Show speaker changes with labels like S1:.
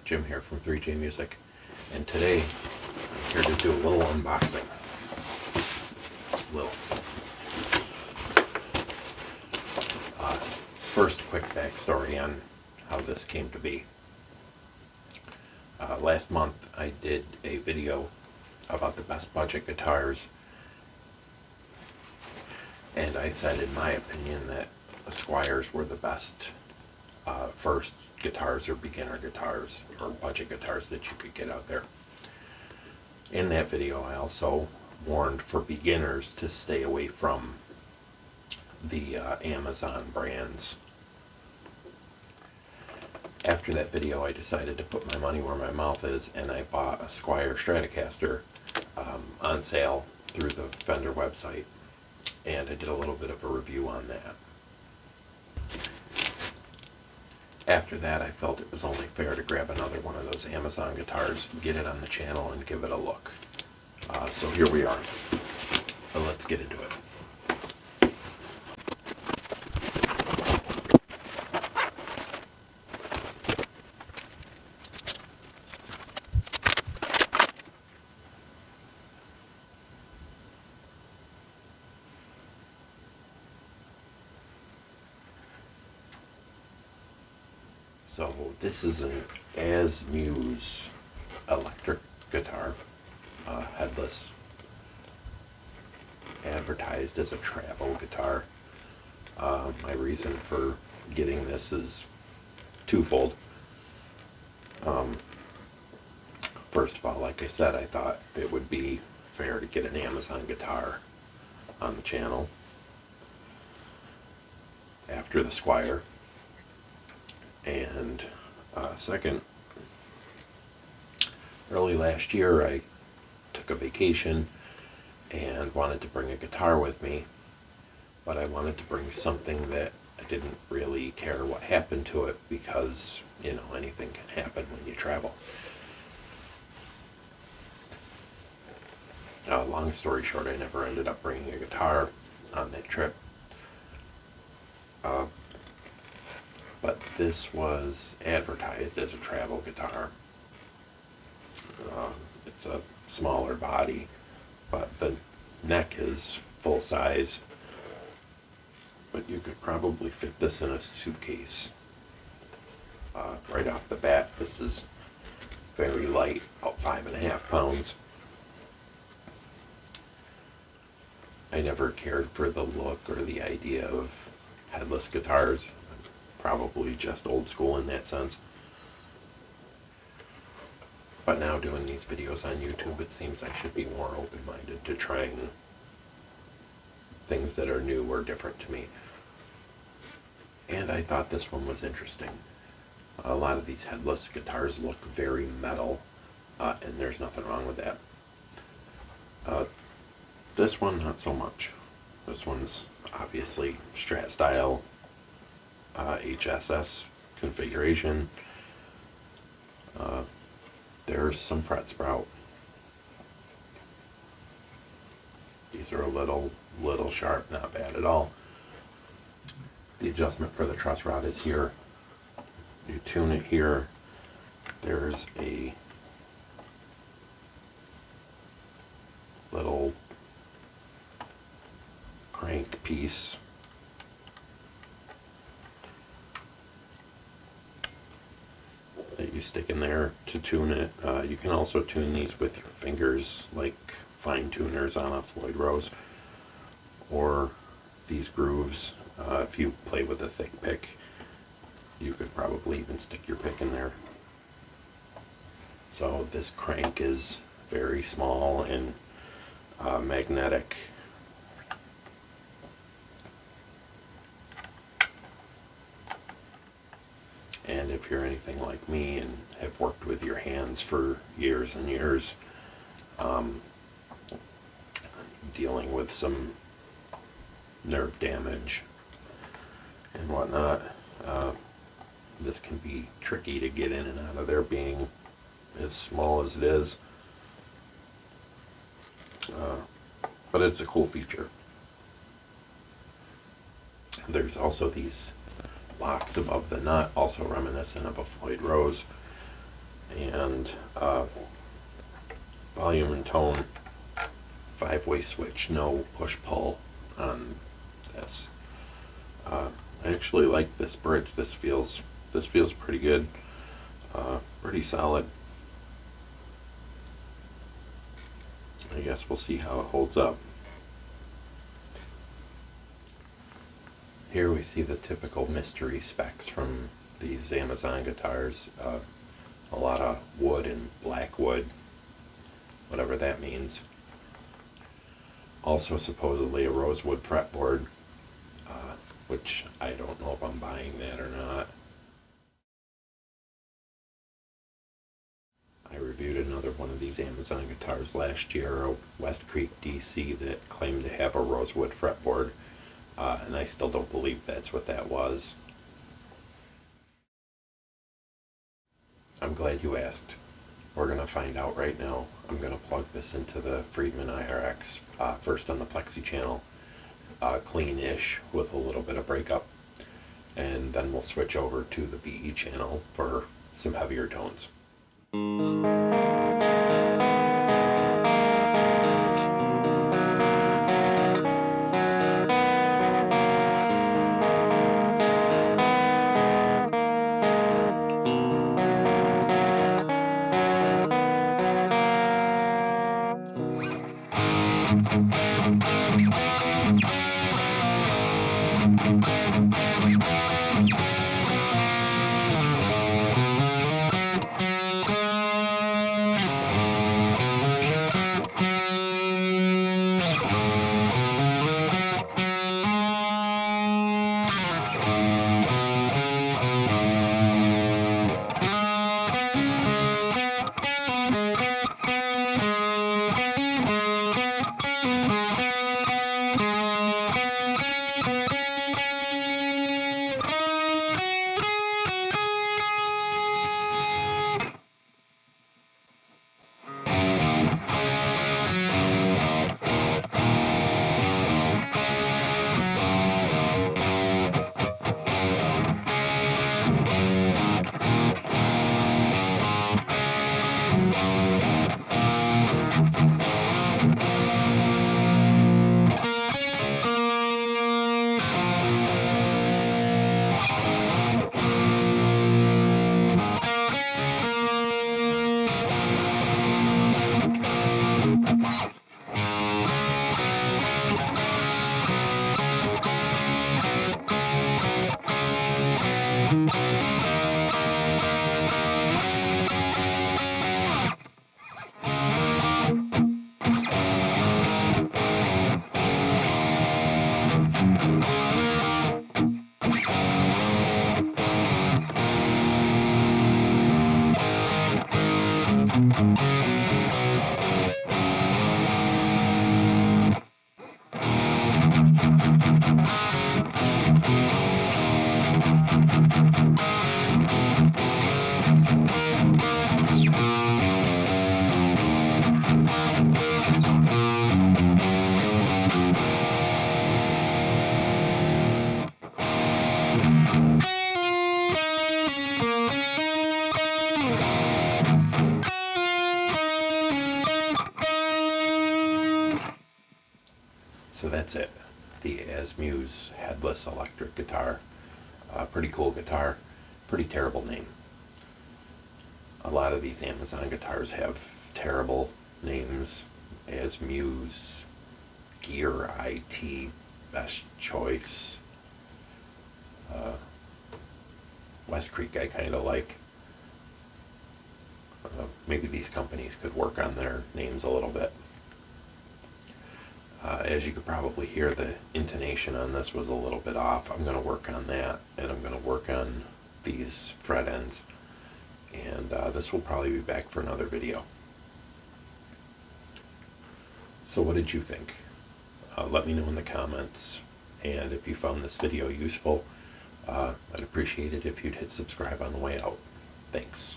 S1: Jim here from 3J Music, and today I'm here to do a little unboxing. First, quick backstory on how this came to be. Last month I did a video about the best budget guitars, and I said in my opinion that the Squiers were the best first guitars or beginner guitars or budget guitars that you could get out there. In that video I also warned for beginners to stay away from the Amazon brands. After that video I decided to put my money where my mouth is, and I bought a Squier Stratocaster on sale through the Fender website, and I did a little bit of a review on that. After that I felt it was only fair to grab another one of those Amazon guitars, get it on the channel, and give it a look. So here we are. But let's get into it. So this is an Asmuse electric guitar, headless, advertised as a travel guitar. My reason for getting this is twofold. First of all, like I said, I thought it would be fair to get an Amazon guitar on the channel after the Squier. And second, early last year I took a vacation and wanted to bring a guitar with me, but I wanted to bring something that I didn't really care what happened to it, because, you know, anything can happen when you travel. Long story short, I never ended up bringing a guitar on that trip. But this was advertised as a travel guitar. It's a smaller body, but the neck is full size. But you could probably fit this in a suitcase. Right off the bat, this is very light, about 5.5 pounds. I never cared for the look or the idea of headless guitars. Probably just old school in that sense. But now doing these videos on YouTube, it seems I should be more open-minded to trying things that are new or different to me. And I thought this one was interesting. A lot of these headless guitars look very metal, and there's nothing wrong with that. This one, not so much. This one's obviously Strat style, HSS configuration. There's some fret sprout. These are a little sharp, not bad at all. The adjustment for the truss rod is here. You tune it here. There's a little crank piece that you stick in there to tune it. You can also tune these with your fingers, like fine tuners on a Floyd Rose, or these grooves. If you play with a thick pick, you could probably even stick your pick in there. So this crank is very small and magnetic. And if you're anything like me and have worked with your hands for years and years, dealing with some nerve damage and whatnot, this can be tricky to get in and out of there, being as small as it is. But it's a cool feature. There's also these locks above the nut, also reminiscent of a Floyd Rose. and volume and tone 5-way switch, no push-pull on this. I actually like this bridge. This feels pretty good, pretty solid. I guess we'll see how it holds up. Here we see the typical mystery specs from these Amazon guitars. A lot of wood and black wood, whatever that means. Also supposedly a rosewood fretboard, which I don't know if I'm buying that or not. I reviewed another one of these Amazon guitars last year, a West Creek DC, that claimed to have a rosewood fretboard, and I still don't believe that's what that was. I'm glad you asked. We're going to find out right now. I'm going to plug this into the Friedman IRX, first on the Plexi channel, clean-ish with a little bit of breakup, and then we'll switch over to the BE channel for some heavier tones. So that's it. The Asmuse Headless electric guitar. Pretty cool guitar. Pretty terrible name. A lot of these Amazon guitars have terrible names. Asmuse, Gear IT, Best Choice. West Creek I kind of like. Maybe these companies could work on their names a little bit. As you could probably hear, the intonation on this was a little bit off. I'm going to work on that, and I'm going to work on these fret ends. And this will probably be back for another video. So what did you think? Let me know in the comments. And if you found this video useful, I'd appreciate it if you'd hit subscribe on the way out. Thanks.